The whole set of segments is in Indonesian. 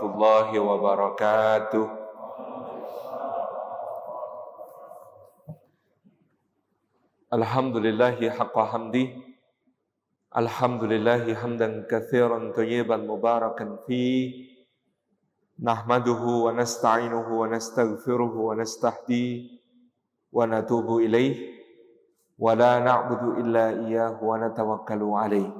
warahmatullahi wabarakatuh. Alhamdulillahi haqqa hamdi. Alhamdulillahi hamdan katsiran thayyiban mubarakan fi. Nahmaduhu wa nasta'inuhu wa nastaghfiruhu wa nastahdi wa natubu ilaih. Wa la na'budu illa iyyahu wa natawakkalu alaih.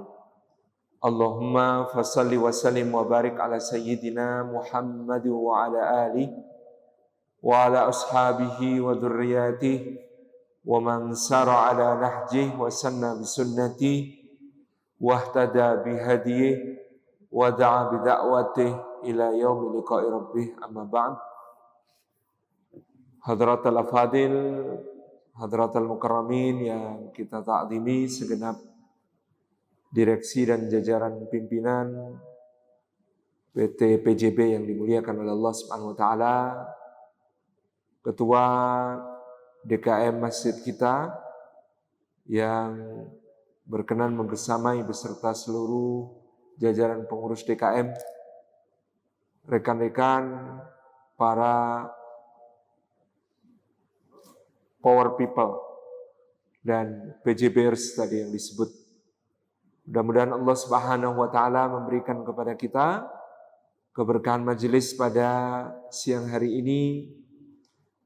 Allahumma fasalli wa sallim wa barik ala sayyidina Muhammad wa ala alihi wa ala ashabihi wa dhurriyyatihi wa man sara ala nahjihi wa sanna bi sunnatihi wa ihtada bi hadiyihi wa da'a bi da'watihi ila yaumi liqa'i rabbih, amma ba'd. Hadratal afadil, hadratal mukarramin yang kita ta'zimi, segenap direksi dan jajaran pimpinan PT PJB yang dimuliakan oleh Allah Subhanahu wa taala, ketua DKM masjid kita yang berkenan membersamai beserta seluruh jajaran pengurus DKM, rekan-rekan para power people dan PJBers tadi yang disebut. Mudah-mudahan Allah Subhanahu wa taala memberikan kepada kita keberkahan majelis pada siang hari ini,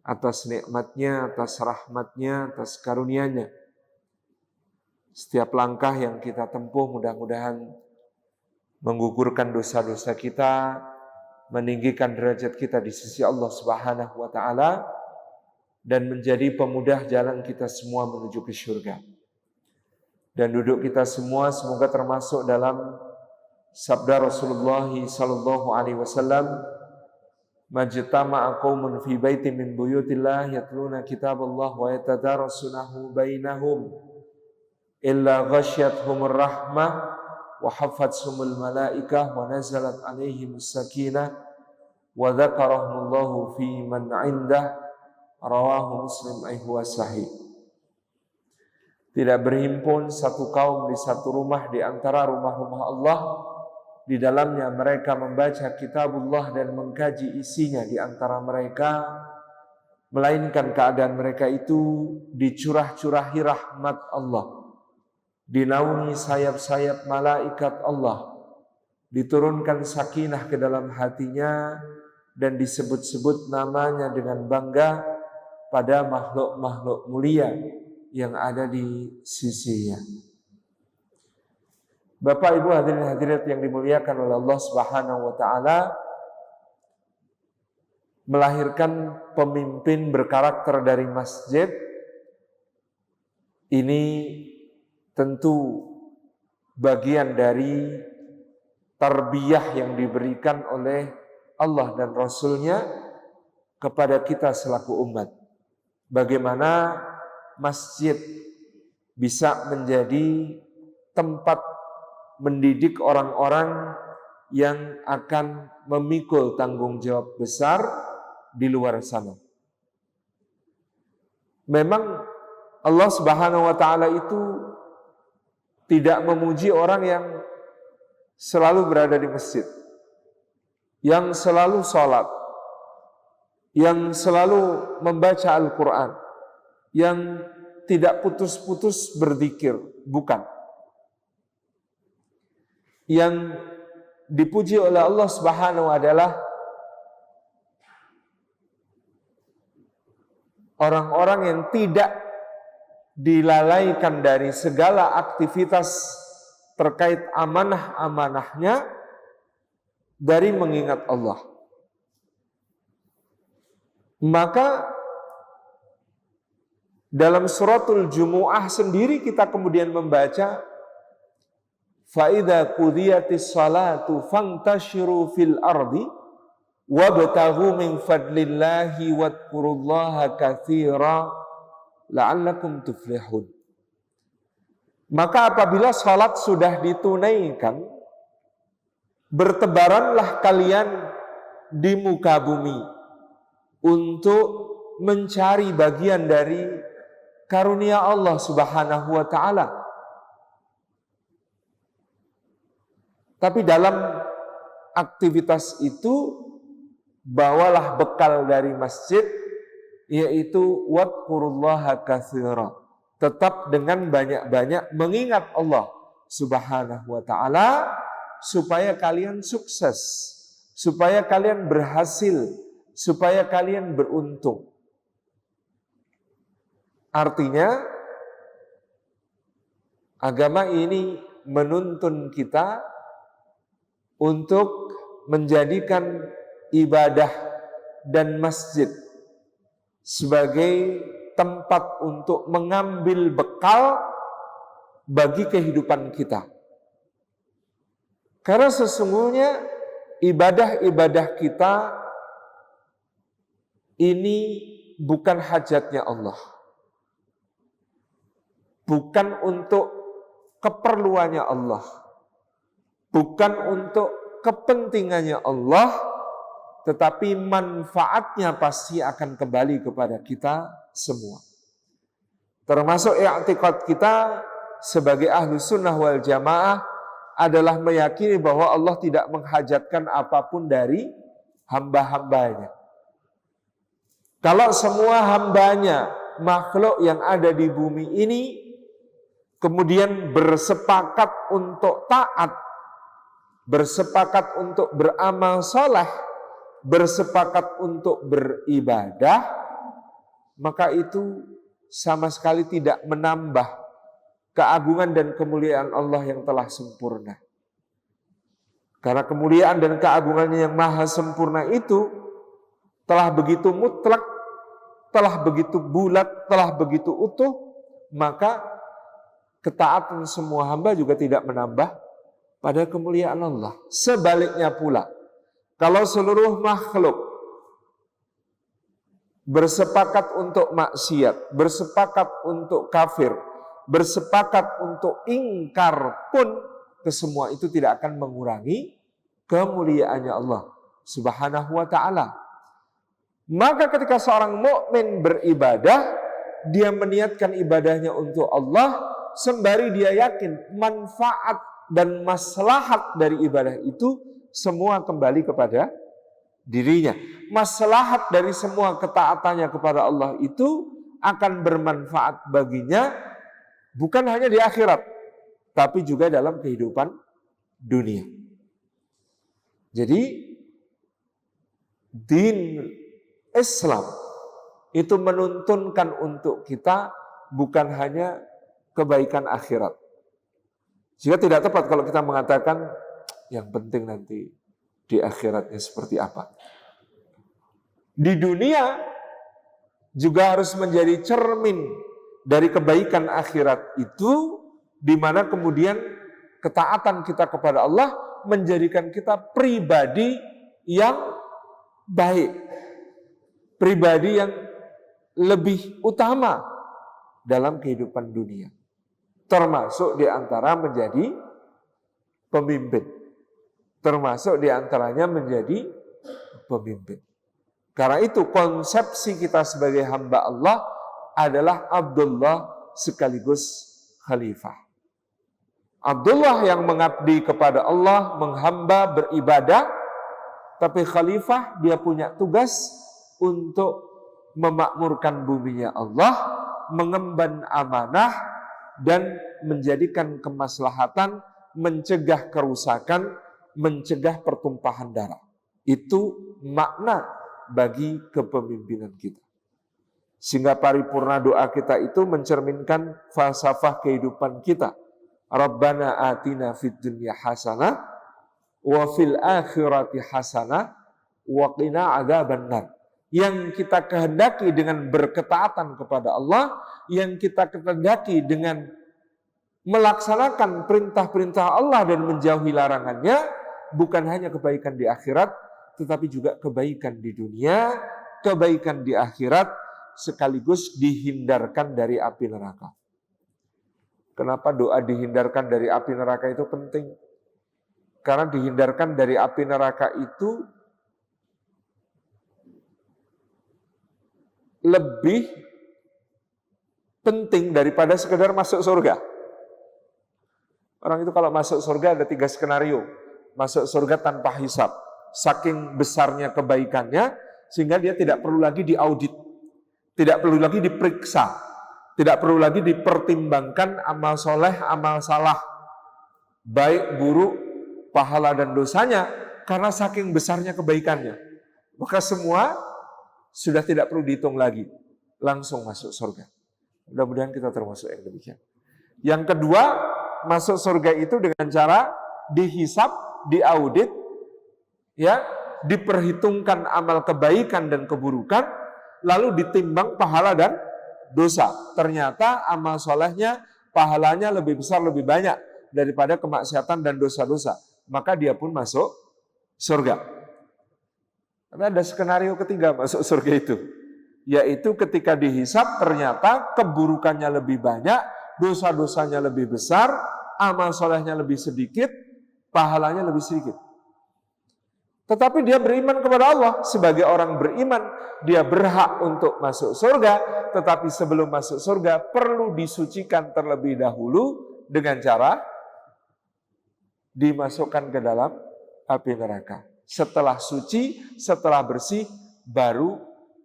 atas nikmatnya, atas rahmatnya, atas karunia-Nya. Setiap langkah yang kita tempuh mudah-mudahan menggugurkan dosa-dosa kita, meninggikan derajat kita di sisi Allah Subhanahu wa taala, dan menjadi pemudah jalan kita semua menuju ke syurga. Dan duduk kita semua semoga termasuk dalam sabda Rasulullah sallallahu alaihi wasallam, majtama'a qaumun fi baitin min buyutillah yatluna kitaballah wa yatadarasunahu bainahum illa ghasyiyatuhumur rahmah wa haffathumul malaikah wa nazalat alaihimus sakinah wa dzakarahumullahu fi man 'indah, rawahu Muslim huwa sahih. Tidak berhimpun satu kaum di satu rumah di antara rumah-rumah Allah, di dalamnya mereka membaca kitabullah dan mengkaji isinya di antara mereka, melainkan keadaan mereka itu dicurah-curahi rahmat Allah, dinaungi sayap-sayap malaikat Allah, diturunkan sakinah ke dalam hatinya, dan disebut-sebut namanya dengan bangga pada makhluk-makhluk mulia yang ada di sisinya. Bapak Ibu hadirin hadirat yang dimuliakan oleh Allah Subhanahu wa taala, melahirkan pemimpin berkarakter dari masjid ini tentu bagian dari tarbiyah yang diberikan oleh Allah dan Rasul-Nya kepada kita selaku umat. Bagaimana masjid bisa menjadi tempat mendidik orang-orang yang akan memikul tanggung jawab besar di luar sana. Memang Allah Subhanahu wa taala itu tidak memuji orang yang selalu berada di masjid, yang selalu sholat, yang selalu membaca Al-Quran, yang tidak putus-putus berzikir, bukan. Yang dipuji oleh Allah Subhanahu adalah orang-orang yang tidak dilalaikan dari segala aktivitas terkait amanah-amanahnya dari mengingat Allah. Maka dalam suratul Jumu'ah sendiri kita kemudian membaca, فَإِذَا قُضِيَتِ الصَّلَاةُ فَانْتَشِرُوا فِي الْأَرْضِ وَابْتَغُوا مِنْ فَضْلِ اللَّهِ وَاذْكُرُوا اللَّهَ كَثِيرًا لَعَلَّكُمْ تُفْلِحُونَ. Maka apabila salat sudah ditunaikan, bertebaranlah kalian di muka bumi untuk mencari bagian dari karunia Allah Subhanahu wa taala. Tapi dalam aktivitas itu bawalah bekal dari masjid, yaitu wadhkurullaha katsira. Tetap dengan banyak-banyak mengingat Allah Subhanahu wa taala supaya kalian sukses, supaya kalian berhasil, supaya kalian beruntung. Artinya agama ini menuntun kita untuk menjadikan ibadah dan masjid sebagai tempat untuk mengambil bekal bagi kehidupan kita. Karena sesungguhnya ibadah-ibadah kita ini bukan hajatnya Allah. Bukan untuk keperluannya Allah. Bukan untuk kepentingannya Allah, tetapi manfaatnya pasti akan kembali kepada kita semua. Termasuk i'tiqad kita sebagai ahlu sunnah wal jamaah adalah meyakini bahwa Allah tidak menghajatkan apapun dari hamba-hambanya. Kalau semua hambanya, makhluk yang ada di bumi ini, kemudian bersepakat untuk taat, bersepakat untuk beramal soleh, bersepakat untuk beribadah, maka itu sama sekali tidak menambah keagungan dan kemuliaan Allah yang telah sempurna. Karena kemuliaan dan keagungannya yang maha sempurna itu telah begitu mutlak, telah begitu bulat, telah begitu utuh, maka ketaatan semua hamba juga tidak menambah pada kemuliaan Allah. Sebaliknya pula, kalau seluruh makhluk bersepakat untuk maksiat, bersepakat untuk kafir, bersepakat untuk ingkar pun, kesemua itu tidak akan mengurangi kemuliaannya Allah Subhanahu wa ta'ala. Maka ketika seorang mukmin beribadah, dia meniatkan ibadahnya untuk Allah, sembari dia yakin manfaat dan maslahat dari ibadah itu semua kembali kepada dirinya. Maslahat dari semua ketaatannya kepada Allah itu akan bermanfaat baginya bukan hanya di akhirat, tapi juga dalam kehidupan dunia. Jadi din Islam itu menuntunkan untuk kita bukan hanya kebaikan akhirat. Jika tidak tepat kalau kita mengatakan yang penting nanti di akhiratnya seperti apa. Di dunia juga harus menjadi cermin dari kebaikan akhirat itu, di mana kemudian ketaatan kita kepada Allah menjadikan kita pribadi yang baik, pribadi yang lebih utama dalam kehidupan dunia, termasuk di antara menjadi pemimpin, termasuk di antaranya menjadi pemimpin. Karena itu konsepsi kita sebagai hamba Allah adalah Abdullah sekaligus khalifah. Abdullah yang mengabdi kepada Allah, menghamba, beribadah, tapi khalifah dia punya tugas untuk memakmurkan buminya Allah, mengemban amanah, dan menjadikan kemaslahatan, mencegah kerusakan, mencegah pertumpahan darah. Itu makna bagi kepemimpinan kita. Sehingga paripurna doa kita itu mencerminkan falsafah kehidupan kita. Rabbana atina fid dunya hasanah wa fil akhirati hasanah wa qina adzabannar. Yang kita kehendaki dengan berketaatan kepada Allah, yang kita kehendaki dengan melaksanakan perintah-perintah Allah dan menjauhi larangannya, bukan hanya kebaikan di akhirat, tetapi juga kebaikan di dunia, kebaikan di akhirat, sekaligus dihindarkan dari api neraka. Kenapa doa dihindarkan dari api neraka itu penting? Karena dihindarkan dari api neraka itu lebih penting daripada sekedar masuk surga. Orang itu kalau masuk surga ada 3 skenario. masuk surga tanpa hisab. Saking besarnya kebaikannya, sehingga dia tidak perlu lagi diaudit, tidak perlu lagi diperiksa, tidak perlu lagi dipertimbangkan amal soleh, amal salah, baik buruk, pahala dan dosanya, karena saking besarnya kebaikannya. Maka semua sudah tidak perlu dihitung lagi, langsung masuk surga. Mudah-mudahan kita termasuk yang demikian. Yang kedua, masuk surga itu dengan cara dihisab, diaudit, ya, diperhitungkan amal kebaikan dan keburukan, lalu ditimbang pahala dan dosa. Ternyata amal solehnya, pahalanya lebih besar, lebih banyak daripada kemaksiatan dan dosa-dosa. Maka dia pun masuk surga. Tapi ada skenario ketiga masuk surga itu, yaitu ketika dihisab ternyata keburukannya lebih banyak, dosa-dosanya lebih besar, amal solehnya lebih sedikit, pahalanya lebih sedikit. Tetapi dia beriman kepada Allah. Sebagai orang beriman, dia berhak untuk masuk surga. Tetapi sebelum masuk surga, perlu disucikan terlebih dahulu dengan cara dimasukkan ke dalam api neraka. Setelah suci, setelah bersih, baru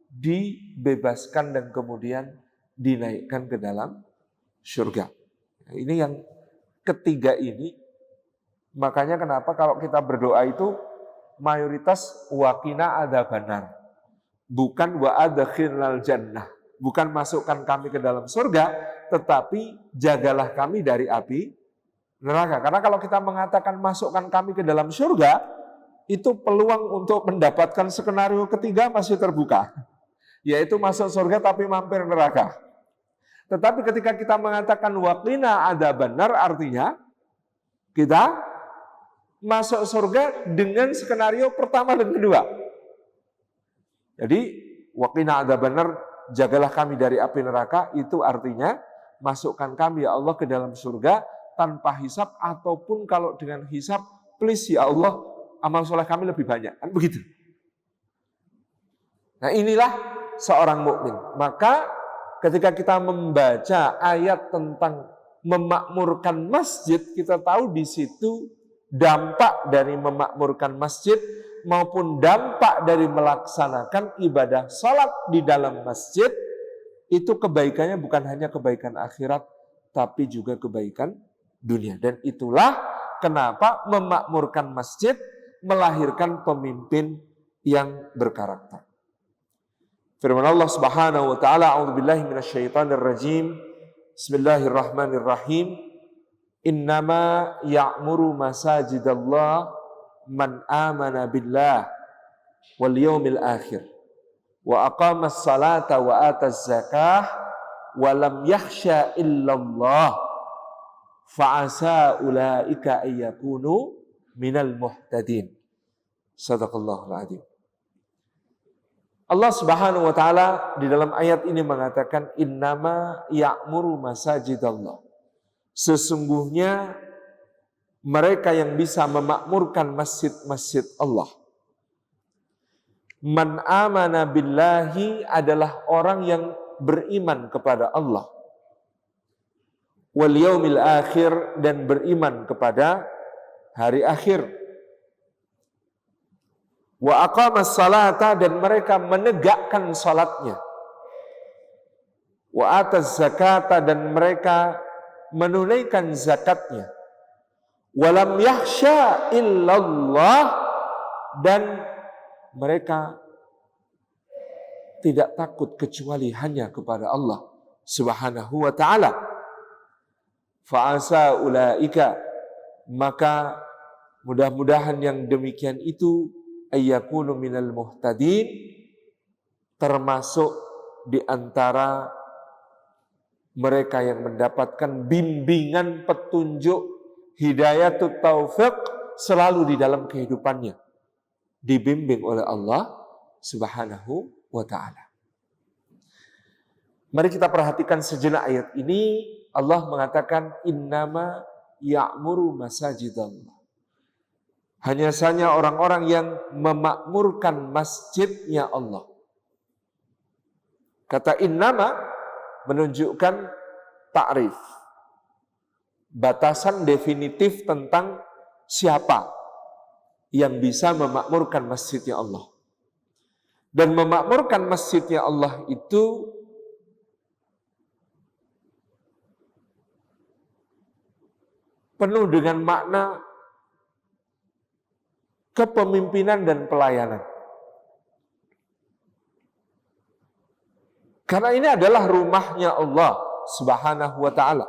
dibebaskan dan kemudian dinaikkan ke dalam surga. Ini yang ketiga ini. Makanya kenapa kalau kita berdoa itu mayoritas waqina adzabannar, bukan wa adkhilnal jannah, bukan masukkan kami ke dalam surga, tetapi jagalah kami dari api neraka. Karena kalau kita mengatakan masukkan kami ke dalam surga, itu peluang untuk mendapatkan skenario ketiga masih terbuka, yaitu masuk surga tapi mampir neraka. Tetapi ketika kita mengatakan waqina adzabannar, artinya kita masuk surga dengan skenario pertama dan kedua. Jadi waqina adzabannar, jagalah kami dari api neraka, itu artinya masukkan kami ya Allah ke dalam surga tanpa hisab, ataupun kalau dengan hisab, please ya Allah, amal soleh kami lebih banyak. Kan begitu. Nah, inilah seorang mukmin. Maka ketika kita membaca ayat tentang memakmurkan masjid, kita tahu di situ dampak dari memakmurkan masjid maupun dampak dari melaksanakan ibadah salat di dalam masjid, itu kebaikannya bukan hanya kebaikan akhirat, tapi juga kebaikan dunia. Dan itulah kenapa memakmurkan masjid melahirkan pemimpin yang berkarakter. Firman Allah Subhanahu wa taala, a'udzubillahi minasyaitonir rajim. Bismillahirrahmanirrahim. Innama ya'muru masajidallah man amana billah wal yawmil akhir wa aqamas salata wa ataz zakah wa lam yakhsha illallah fa'asa ulaika ayyakunu minal muhtadin. Sadaqallahul adzim. Allah Subhanahu wa taala di dalam ayat ini mengatakan innama ya'muru masajidallah. Sesungguhnya mereka yang bisa memakmurkan masjid-masjid Allah. Man amana billahi adalah orang yang beriman kepada Allah. Wal yaumil akhir, dan beriman kepada hari akhir. Wa aqamas salata, dan mereka menegakkan salatnya. Wa ataz zakata, dan mereka menunaikan zakatnya. Walam yakhsha illallah, dan mereka tidak takut kecuali hanya kepada Allah Subhanahu wa ta'ala. Fa'asa ulaika, maka mudah-mudahan yang demikian itu ayyakunu minal muhtadin, termasuk di antara mereka yang mendapatkan bimbingan petunjuk, hidayatut taufiq selalu di dalam kehidupannya, dibimbing oleh Allah Subhanahu wa ta'ala. Mari kita perhatikan sejenak ayat ini. Allah mengatakan innama ya'muru masajidallah. Hanya saja orang-orang yang memakmurkan masjidnya Allah. Kata innama menunjukkan ta'rif, batasan definitif tentang siapa yang bisa memakmurkan masjidnya Allah. Dan memakmurkan masjidnya Allah itu penuh dengan makna kepemimpinan dan pelayanan. Karena ini adalah rumahnya Allah Subhanahu wa ta'ala.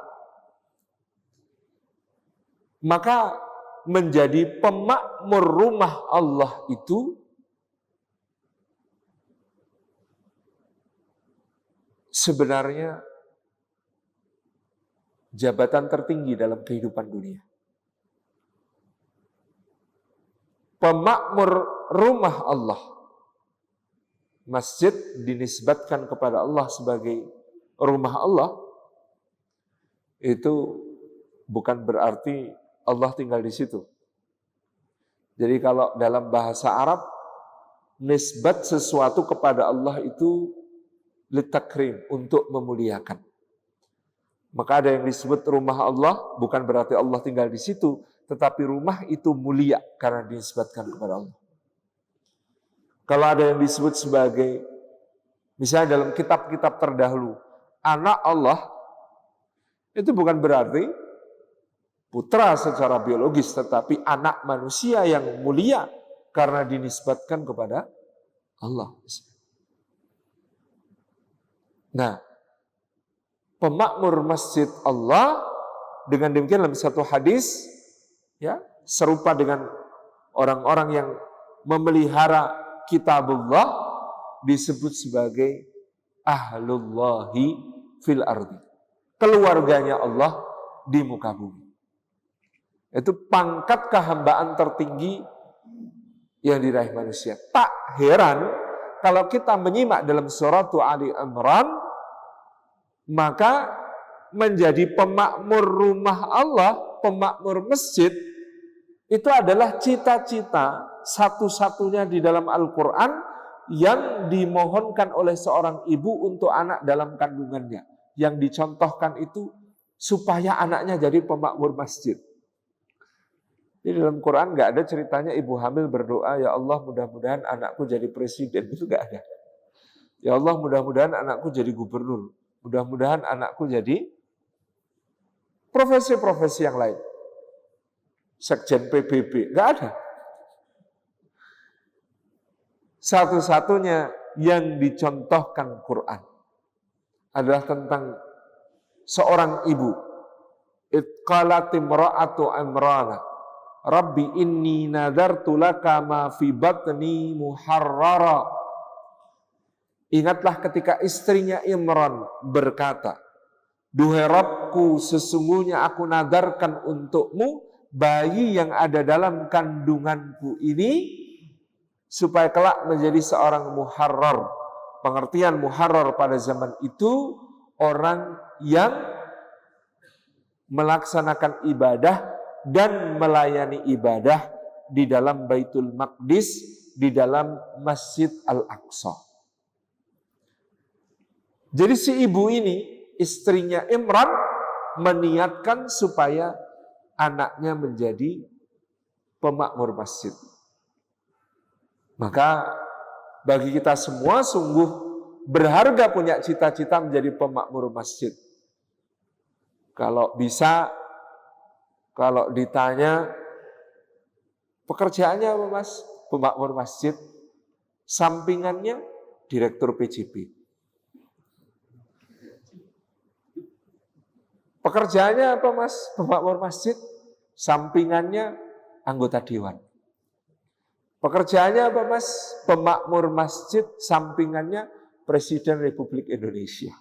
Maka menjadi pemakmur rumah Allah itu sebenarnya jabatan tertinggi dalam kehidupan dunia. Pemakmur rumah Allah. Masjid dinisbatkan kepada Allah sebagai rumah Allah. Itu bukan berarti Allah tinggal di situ. Jadi kalau dalam bahasa Arab, nisbat sesuatu kepada Allah itu litakrim, untuk memuliakan. Maka ada yang disebut rumah Allah, bukan berarti Allah tinggal di situ, tetapi rumah itu mulia karena dinisbatkan kepada Allah. Kalau ada yang disebut sebagai, misalnya dalam kitab-kitab terdahulu, anak Allah, itu bukan berarti putra secara biologis, tetapi anak manusia yang mulia karena dinisbatkan kepada Allah. Nah, pemakmur masjid Allah dengan demikian dalam satu hadis ya serupa dengan orang-orang yang memelihara kitabullah disebut sebagai ahlullahi fil ardi. Keluarganya Allah di muka bumi. Itu pangkat kehambaan tertinggi yang diraih manusia. Tak heran kalau kita menyimak dalam surat Ali Imran, maka menjadi pemakmur rumah Allah, pemakmur masjid, itu adalah cita-cita satu-satunya di dalam Al-Quran yang dimohonkan oleh seorang ibu untuk anak dalam kandungannya. Yang dicontohkan itu supaya anaknya jadi pemakmur masjid. Di dalam Quran nggak ada ceritanya ibu hamil berdoa, ya Allah mudah-mudahan anakku jadi presiden. Itu nggak ada. Ya Allah mudah-mudahan anakku jadi gubernur. Mudah-mudahan anakku jadi profesi-profesi yang lain. Sekjen PBB, nggak ada. Satu-satunya yang dicontohkan Quran adalah tentang seorang ibu. Itqalat imra'atu Imrana, Rabbi inni nadartu laka ma fi batni muharrara. Ingatlah ketika istrinya Imran berkata, duhai Rabbku, sesungguhnya aku nadarkan untukmu bayi yang ada dalam kandunganku ini supaya kelak menjadi seorang muharrar. Pengertian muharrar pada zaman itu orang yang melaksanakan ibadah dan melayani ibadah di dalam Baitul Maqdis, di dalam Masjid Al-Aqsa. Jadi si ibu ini, istrinya Imran, meniatkan supaya anaknya menjadi pemakmur masjid. Maka bagi kita semua sungguh berharga punya cita-cita menjadi pemakmur masjid. Kalau bisa, kalau ditanya pekerjaannya apa mas? Pemakmur masjid, sampingannya direktur PJB. Pekerjaannya apa mas? Pemakmur masjid, sampingannya anggota dewan. Pekerjaannya apa mas? Pemakmur masjid, sampingannya Presiden Republik Indonesia.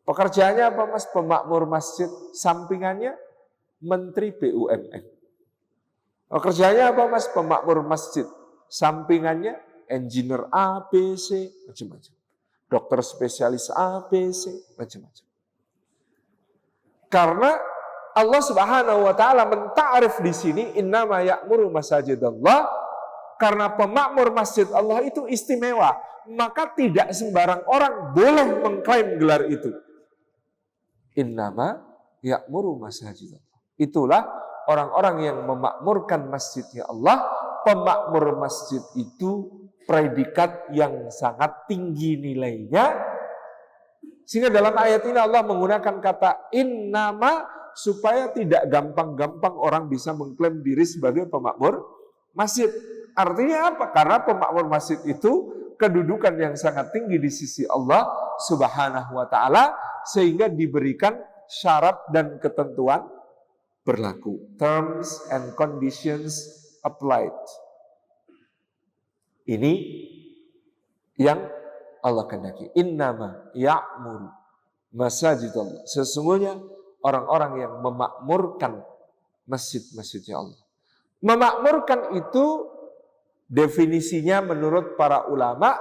Pekerjaannya apa mas? Pemakmur masjid, sampingannya Menteri BUMN. Pekerjaannya apa mas? Pemakmur masjid, sampingannya engineer A, B, C, macam-macam. Dokter spesialis A, B, C, macam-macam. Karena Allah Subhanahu wa taala menta'rif di sini innama ya'muru masajidallah, karena pemakmur masjid Allah itu istimewa, maka tidak sembarang orang boleh mengklaim gelar itu. Innama ya'muru masajidallah. Itulah orang-orang yang memakmurkan masjidnya Allah, pemakmur masjid itu predikat yang sangat tinggi nilainya. Sehingga dalam ayat ini Allah menggunakan kata innama supaya tidak gampang-gampang orang bisa mengklaim diri sebagai pemakmur masjid. Artinya apa? Karena pemakmur masjid itu kedudukan yang sangat tinggi di sisi Allah Subhanahu wa taala, sehingga diberikan syarat dan ketentuan berlaku. Terms and conditions applied. Ini yang Allah kehendaki. Innama ya'muru masajidallah. Sesungguhnya orang-orang yang memakmurkan masjid-masjidnya Allah. Memakmurkan itu definisinya menurut para ulama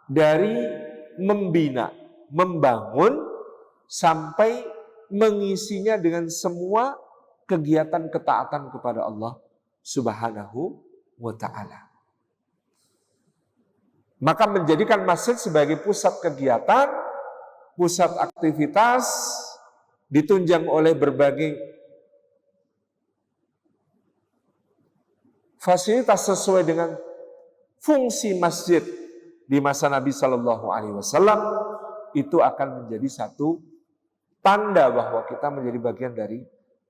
dari membina, membangun, sampai mengisinya dengan semua kegiatan ketaatan kepada Allah Subhanahu wa ta'ala. Maka menjadikan masjid sebagai pusat kegiatan, pusat aktivitas, ditunjang oleh berbagai fasilitas sesuai dengan fungsi masjid di masa Nabi Shallallahu Alaihi Wasallam, itu akan menjadi satu tanda bahwa kita menjadi bagian dari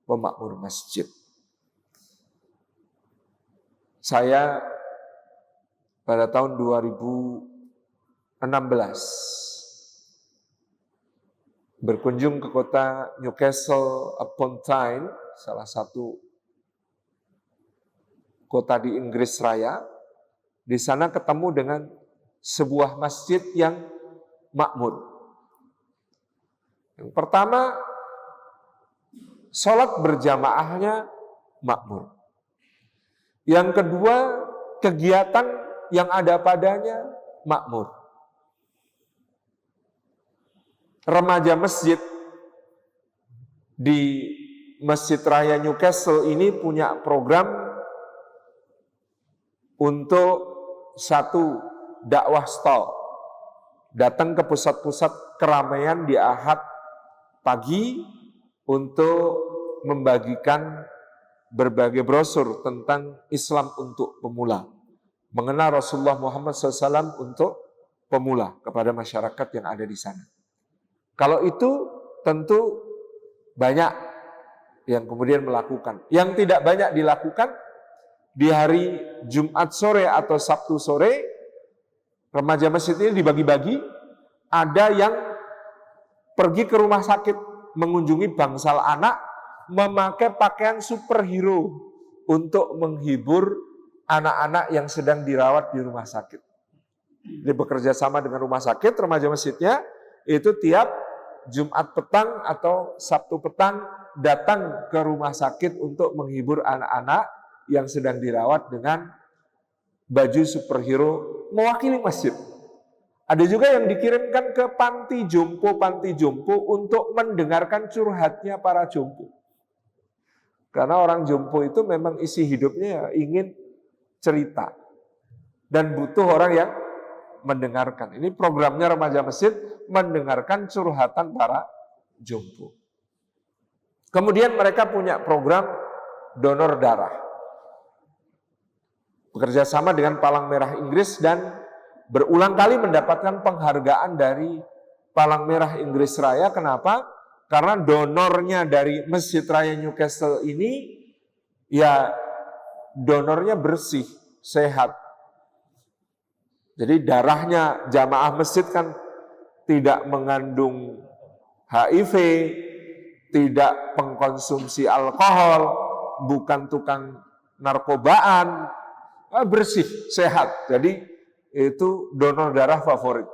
pemakmur masjid. Saya pada tahun 2016 berkunjung ke kota Newcastle upon Tyne, salah satu kota di Inggris Raya. Di sana ketemu dengan sebuah masjid yang makmur. Yang pertama, sholat berjamaahnya makmur. Yang kedua, kegiatan yang ada padanya makmur. Remaja masjid di Masjid Raya Newcastle ini punya program untuk satu dakwah stall. Datang ke pusat-pusat keramaian di Ahad pagi untuk membagikan berbagai brosur tentang Islam untuk pemula. Mengenal Rasulullah Muhammad SAW untuk pemula kepada masyarakat yang ada di sana. Kalau itu tentu banyak yang kemudian melakukan. Yang tidak banyak dilakukan, di hari Jumat sore atau Sabtu sore, remaja masjid ini dibagi-bagi. Ada yang pergi ke rumah sakit mengunjungi bangsal anak, memakai pakaian superhero untuk menghibur anak-anak yang sedang dirawat di rumah sakit. Dia bekerja sama dengan rumah sakit, remaja masjidnya itu tiap Jumat petang atau Sabtu petang datang ke rumah sakit untuk menghibur anak-anak yang sedang dirawat dengan baju superhero mewakili masjid. Ada juga yang dikirimkan ke panti jompo untuk mendengarkan curhatnya para jompo. Karena orang jompo itu memang isi hidupnya ingin cerita dan butuh orang yang mendengarkan. Ini programnya remaja masjid, mendengarkan curhatan para jompo. Kemudian mereka punya program donor darah. Bekerja sama dengan Palang Merah Inggris dan berulang kali mendapatkan penghargaan dari Palang Merah Inggris Raya. Kenapa? Karena donornya dari Masjid Raya Newcastle ini, ya donornya bersih, sehat. Jadi darahnya jamaah masjid kan tidak mengandung HIV, tidak pengkonsumsi alkohol, bukan tukang narkobaan, bersih, sehat. Jadi itu donor darah favorit.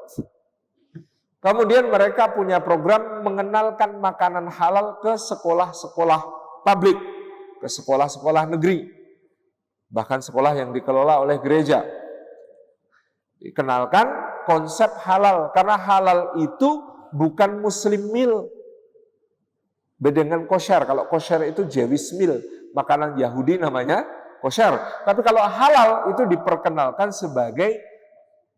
Kemudian mereka punya program mengenalkan makanan halal ke sekolah-sekolah publik, ke sekolah-sekolah negeri, bahkan sekolah yang dikelola oleh gereja. Dikenalkan konsep halal, karena halal itu bukan muslim meal. Beda dengan kosher. Kalau kosher itu Jewish meal, makanan Yahudi namanya kosher. Tapi kalau halal itu diperkenalkan sebagai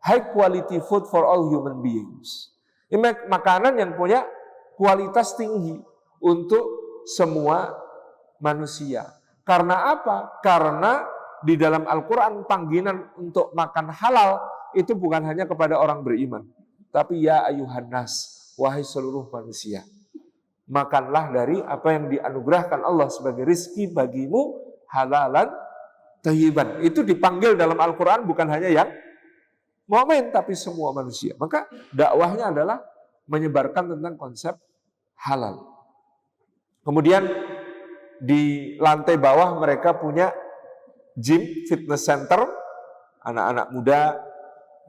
high quality food for all human beings. Ini makanan yang punya kualitas tinggi untuk semua manusia. Karena apa? Karena di dalam Al-Quran panggilan untuk makan halal itu bukan hanya kepada orang beriman. Tapi ya ayuhan nas, wahai seluruh manusia. Makanlah dari apa yang dianugerahkan Allah sebagai rizki bagimu halalan thayyiban. Itu dipanggil dalam Al-Quran bukan hanya yang mukmin tapi semua manusia. Maka dakwahnya adalah menyebarkan tentang konsep halal. Kemudian di lantai bawah mereka punya gym, fitness center, anak-anak muda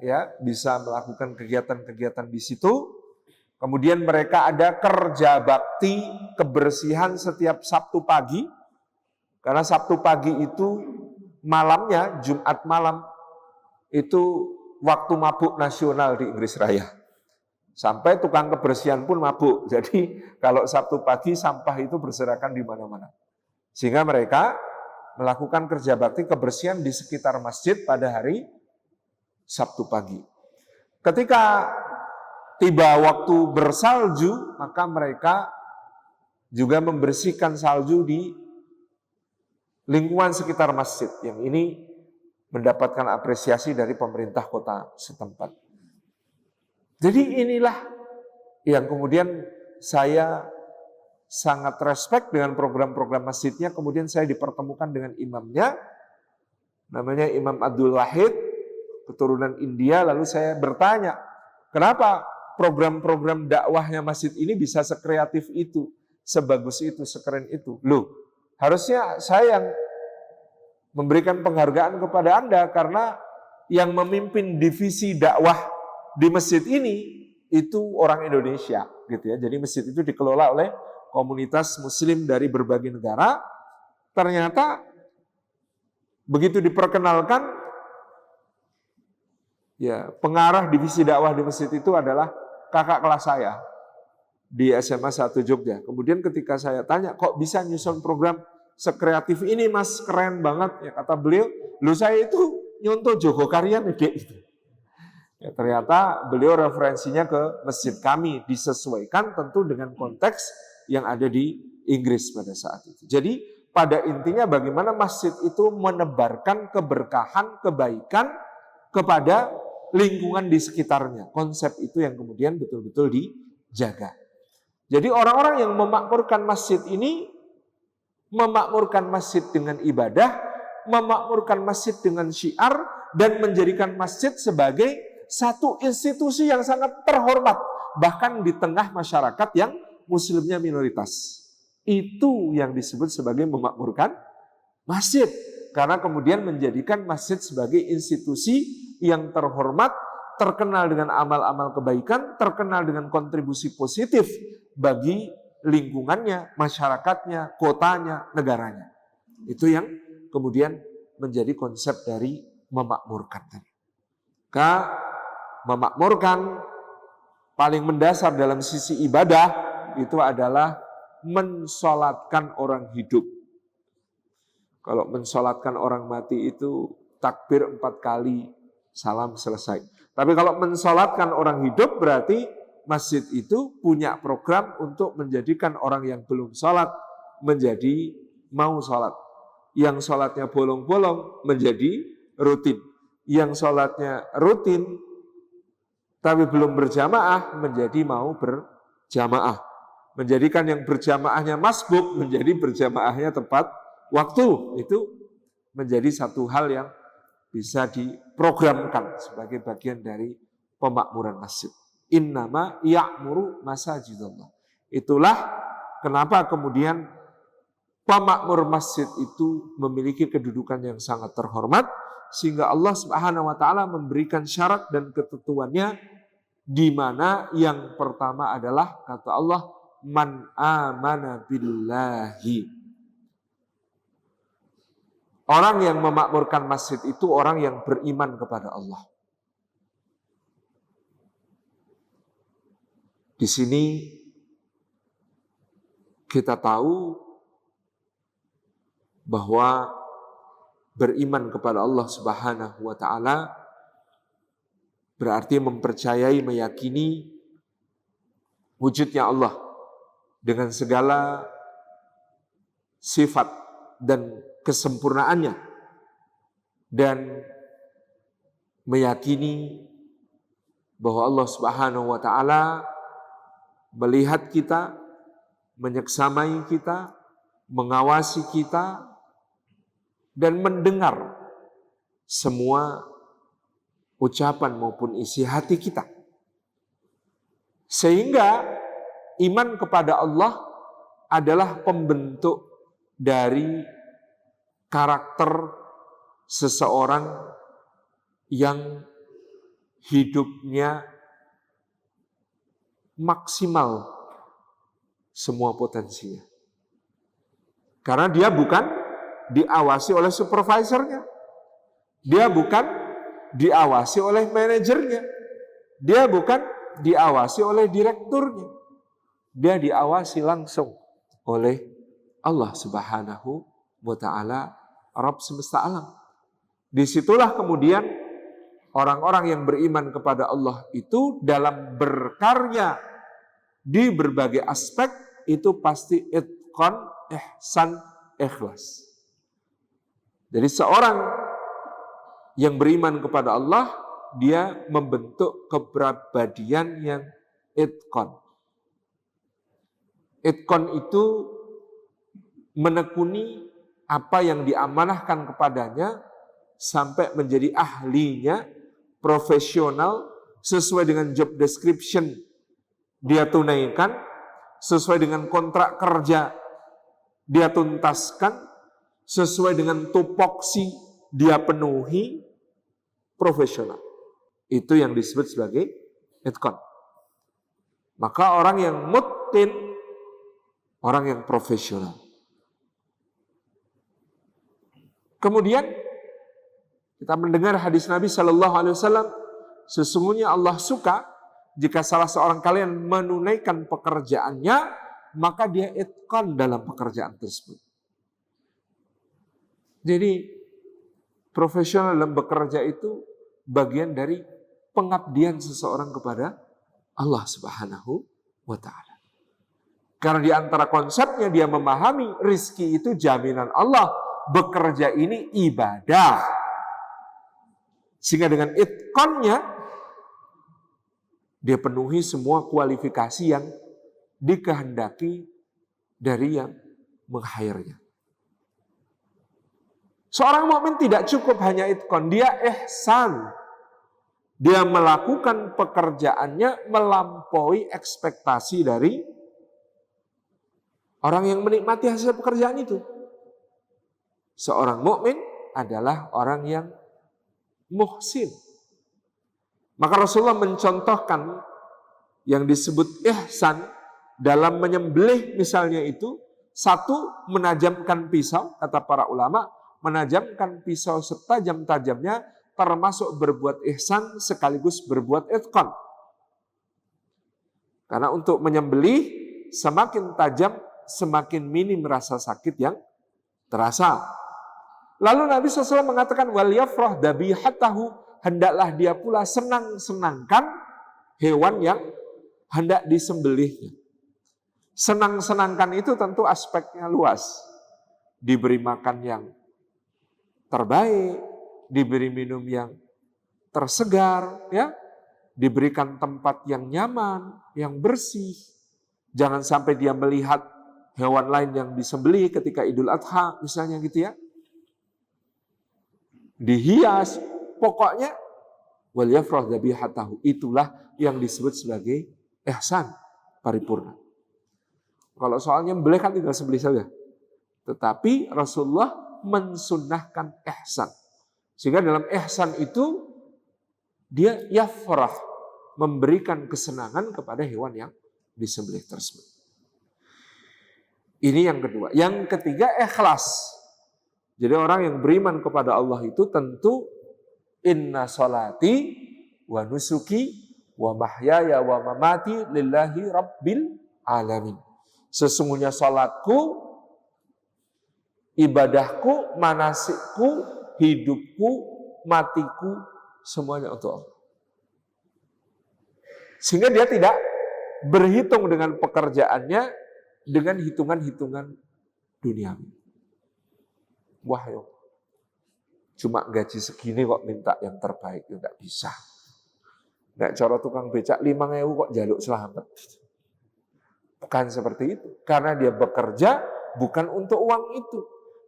ya bisa melakukan kegiatan-kegiatan di situ. Kemudian mereka ada kerja bakti kebersihan setiap Sabtu pagi. Karena Sabtu pagi itu malamnya, Jumat malam, itu waktu mabuk nasional di Inggris Raya. Sampai tukang kebersihan pun mabuk. Jadi kalau Sabtu pagi sampah itu berserakan di mana-mana. Sehingga mereka melakukan kerja bakti kebersihan di sekitar masjid pada hari Sabtu pagi. Ketika tiba waktu bersalju, maka mereka juga membersihkan salju di lingkungan sekitar masjid. Yang ini mendapatkan apresiasi dari pemerintah kota setempat. Jadi inilah yang kemudian saya sangat respect dengan program-program masjidnya. Kemudian saya dipertemukan dengan imamnya, namanya Imam Abdul Wahid, keturunan India. Lalu saya bertanya, kenapa program-program dakwahnya masjid ini bisa sekreatif itu, sebagus itu, sekeren itu? Loh, harusnya saya yang memberikan penghargaan kepada Anda karena yang memimpin divisi dakwah di masjid ini itu orang Indonesia, gitu ya. Jadi masjid itu dikelola oleh komunitas muslim dari berbagai negara. Ternyata begitu diperkenalkan, ya pengarah divisi dakwah di masjid itu adalah kakak kelas saya di SMA 1 Jogja. Kemudian ketika saya tanya, kok bisa nyusun program sekreatif ini mas, keren banget. Ya kata beliau, lu saya itu nyontoh Joko Karyan gitu. Ya, ternyata beliau referensinya ke masjid kami, disesuaikan tentu dengan konteks yang ada di Inggris pada saat itu. Jadi pada intinya bagaimana masjid itu menebarkan keberkahan, kebaikan kepada lingkungan di sekitarnya. Konsep itu yang kemudian betul-betul dijaga. Jadi orang-orang yang memakmurkan masjid ini, memakmurkan masjid dengan ibadah, memakmurkan masjid dengan syiar, dan menjadikan masjid sebagai satu institusi yang sangat terhormat, bahkan di tengah masyarakat yang muslimnya minoritas. Itu yang disebut sebagai memakmurkan masjid. Karena kemudian menjadikan masjid sebagai institusi yang terhormat, terkenal dengan amal-amal kebaikan, terkenal dengan kontribusi positif bagi lingkungannya, masyarakatnya, kotanya, negaranya. Itu yang kemudian menjadi konsep dari memakmurkan. Memakmurkan paling mendasar dalam sisi ibadah itu adalah mensolatkan orang hidup. Kalau mensolatkan orang mati itu takbir 4 kali, salam selesai. Tapi kalau mensolatkan orang hidup berarti masjid itu punya program untuk menjadikan orang yang belum sholat menjadi mau sholat. Yang sholatnya bolong-bolong menjadi rutin. Yang sholatnya rutin tapi belum berjamaah menjadi mau berjamaah. Menjadikan yang berjamaahnya masbuk menjadi berjamaahnya tepat waktu. Itu menjadi satu hal yang bisa diprogramkan sebagai bagian dari pemakmuran masjid. Innama ya'muru masajidallah. Itulah kenapa kemudian pemakmur masjid itu memiliki kedudukan yang sangat terhormat, sehingga Allah Subhanahu wa taala memberikan syarat dan ketentuannya, di mana yang pertama adalah kata Allah, man amana billahi. Orang yang memakmurkan masjid itu orang yang beriman kepada Allah. Di sini kita tahu bahwa beriman kepada Allah Subhanahu wa taala berarti mempercayai, meyakini wujudnya Allah dengan segala sifat dan kesempurnaannya, dan meyakini bahwa Allah Subhanahu wa taala melihat kita, menyeksamai kita, mengawasi kita, dan mendengar semua ucapan maupun isi hati kita. Sehingga iman kepada Allah adalah pembentuk dari karakter seseorang yang hidupnya maksimal semua potensinya. Karena dia bukan diawasi oleh supervisornya. Dia bukan diawasi oleh manajernya. Dia bukan diawasi oleh direkturnya. Dia diawasi langsung oleh Allah Subhanahu wa ta'ala, Rabb semesta alam. Disitulah kemudian orang-orang yang beriman kepada Allah itu dalam berkarya di berbagai aspek itu pasti itqan, ihsan, ikhlas. Jadi seorang yang beriman kepada Allah, dia membentuk kepribadian yang itqan. Itqan itu menekuni apa yang diamanahkan kepadanya sampai menjadi ahlinya, profesional, sesuai dengan job description dia tunaikan, sesuai dengan kontrak kerja dia tuntaskan, sesuai dengan tupoksi dia penuhi, profesional. Itu yang disebut sebagai itqan. Maka orang yang mutqin, orang yang profesional. Kemudian kita mendengar hadis Nabi Shallallahu Alaihi Wasallam, sesungguhnya Allah suka jika salah seorang kalian menunaikan pekerjaannya, maka dia itqan dalam pekerjaan tersebut. Jadi profesional dalam bekerja itu bagian dari pengabdian seseorang kepada Allah Subhanahu wa ta'ala. Karena di antara konsepnya dia memahami rizki itu jaminan Allah, bekerja ini ibadah. Sehingga dengan itqannya dia penuhi semua kualifikasi yang dikehendaki dari yang meng-hire-nya. Seorang mukmin tidak cukup hanya itqan, dia ihsan. Dia melakukan pekerjaannya melampaui ekspektasi dari orang yang menikmati hasil pekerjaan itu. Seorang mukmin adalah orang yang muhsin. Maka Rasulullah mencontohkan yang disebut ihsan dalam menyembelih misalnya itu, satu, menajamkan pisau, kata para ulama, menajamkan pisau setajam-tajamnya termasuk berbuat ihsan sekaligus berbuat itqan. Karena untuk menyembelih semakin tajam semakin minim rasa sakit yang terasa. Lalu Nabi SAW mengatakan wal yafrah dabihatahu, hendaklah dia pula senang-senangkan hewan yang hendak disembelihnya. Senang-senangkan itu tentu aspeknya luas. Diberi makan yang terbaik, diberi minum yang tersegar, ya, diberikan tempat yang nyaman, yang bersih. Jangan sampai dia melihat hewan lain yang disembelih ketika Idul Adha, misalnya gitu ya. Dihias, pokoknya wal yafrah dzabihatahu, itulah yang disebut sebagai ihsan paripurna. Kalau soalnya nyembelih kan tinggal sembelih saja. Tetapi Rasulullah mensunnahkan ihsan. Sehingga dalam ihsan itu dia yafrah, memberikan kesenangan kepada hewan yang disembelih tersebut. Ini yang kedua. Yang ketiga ikhlas. Jadi orang yang beriman kepada Allah itu tentu inna salati wa nusuki wa mahyaya wa mamati lillahi rabbil alamin. Sesungguhnya salatku, ibadahku, manasikku, hidupku, matiku, semuanya untuk Allah. Sehingga dia tidak berhitung dengan pekerjaannya dengan hitungan-hitungan duniawi. Wah, cuma gaji segini kok minta yang terbaik, itu enggak bisa. Nek cara tukang becak 5.000 kok jaluk selamat. Bukan seperti itu. Karena dia bekerja bukan untuk uang itu.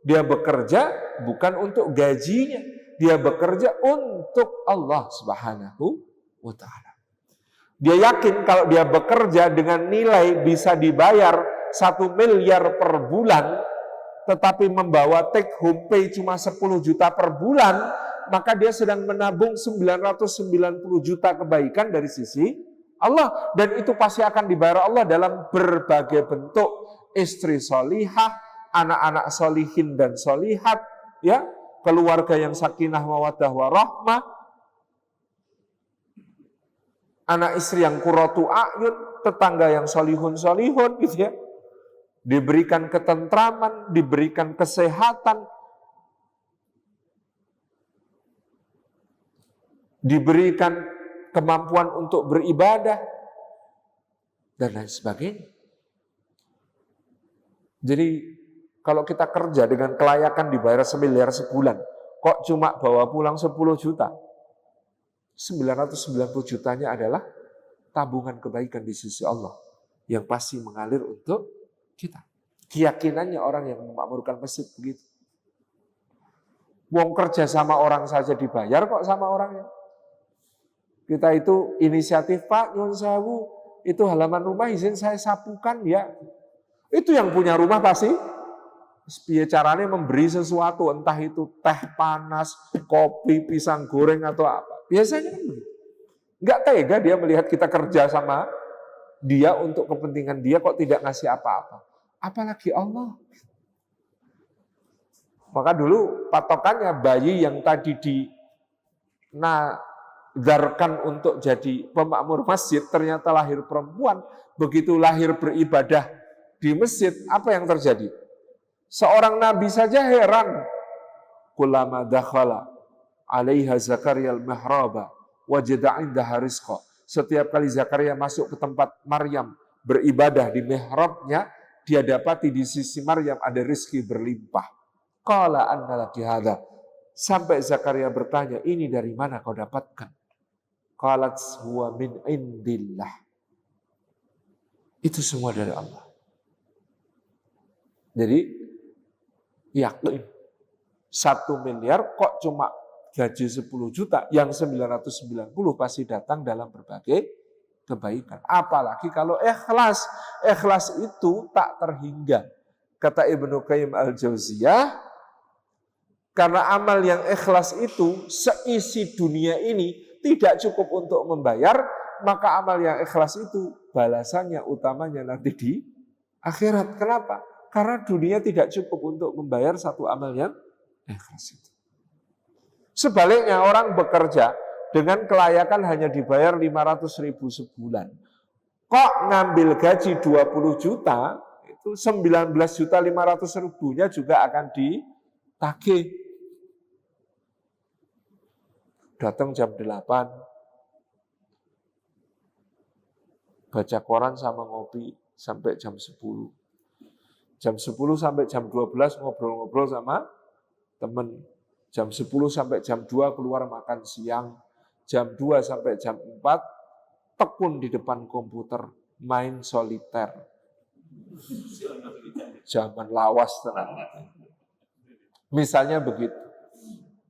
Dia bekerja bukan untuk gajinya. Dia bekerja untuk Allah Subhanahu wa ta'ala. Dia yakin kalau dia bekerja dengan nilai bisa dibayar 1 miliar per bulan, tetapi membawa take home pay cuma 10 juta per bulan, maka dia sedang menabung 990 juta kebaikan dari sisi Allah. Dan itu pasti akan dibayar Allah dalam berbagai bentuk. Istri solihah, anak-anak solihin dan solihat, ya, keluarga yang sakinah mawaddah warahmah, anak istri yang qurratu a'yun, tetangga yang solihun gitu ya. Diberikan ketentraman, diberikan kesehatan, diberikan kemampuan untuk beribadah, dan lain sebagainya. Jadi kalau kita kerja dengan kelayakan dibayar 1 miliar sebulan, kok cuma bawa pulang 10 juta? 990 jutanya adalah tabungan kebaikan di sisi Allah yang pasti mengalir untuk kita. Keyakinannya orang yang memakmurkan masjid begitu. Wong kerja sama orang saja dibayar kok sama orangnya. Kita itu inisiatif, Pak, nyun sewu, itu halaman rumah izin saya sapukan ya. Itu yang punya rumah pasti piye caranya memberi sesuatu, entah itu teh panas, kopi, pisang goreng atau apa. Biasanya kan begitu. Enggak tega dia melihat kita kerja sama dia untuk kepentingan dia kok tidak ngasih apa-apa. Apalagi Allah. Maka dulu patokannya bayi yang tadi nazarkan untuk jadi pemakmur masjid ternyata lahir perempuan. Begitu lahir beribadah di masjid, apa yang terjadi? Seorang nabi saja heran. Kullama dakhala 'alaiha Zakaria al-mihraba wajada 'indaha rizqa. Setiap kali Zakaria masuk ke tempat Maryam beribadah di mihrabnya, dia dapati di sisi Maryam ada rezeki berlimpah. Qala anna laki hadza. Sampai Zakaria bertanya, ini dari mana kau dapatkan? Qalat huwa min indillah. Itu semua dari Allah. Jadi yakin 1 miliar kok cuma gaji 10 juta, yang 990 pasti datang dalam berbagai kebaikan. Apalagi kalau ikhlas. Ikhlas itu tak terhingga. Kata Ibnu Qayyim al-Jauziyah, karena amal yang ikhlas itu seisi dunia ini tidak cukup untuk membayar, maka amal yang ikhlas itu balasannya utamanya nanti di akhirat. Kenapa? Karena dunia tidak cukup untuk membayar satu amal yang ikhlas itu. Sebaliknya orang bekerja dengan kelayakan hanya dibayar 500.000 sebulan. Kok ngambil gaji 20 juta, itu 19.500.000-nya juga akan ditagih. Datang jam 8, baca koran sama ngopi sampai jam 10. Jam 10 sampai jam 12 ngobrol-ngobrol sama teman. Jam 10 sampai jam 2 keluar makan siang. Jam 2 sampai jam 4 tekun di depan komputer main soliter. Zaman lawas tenang. Misalnya begitu.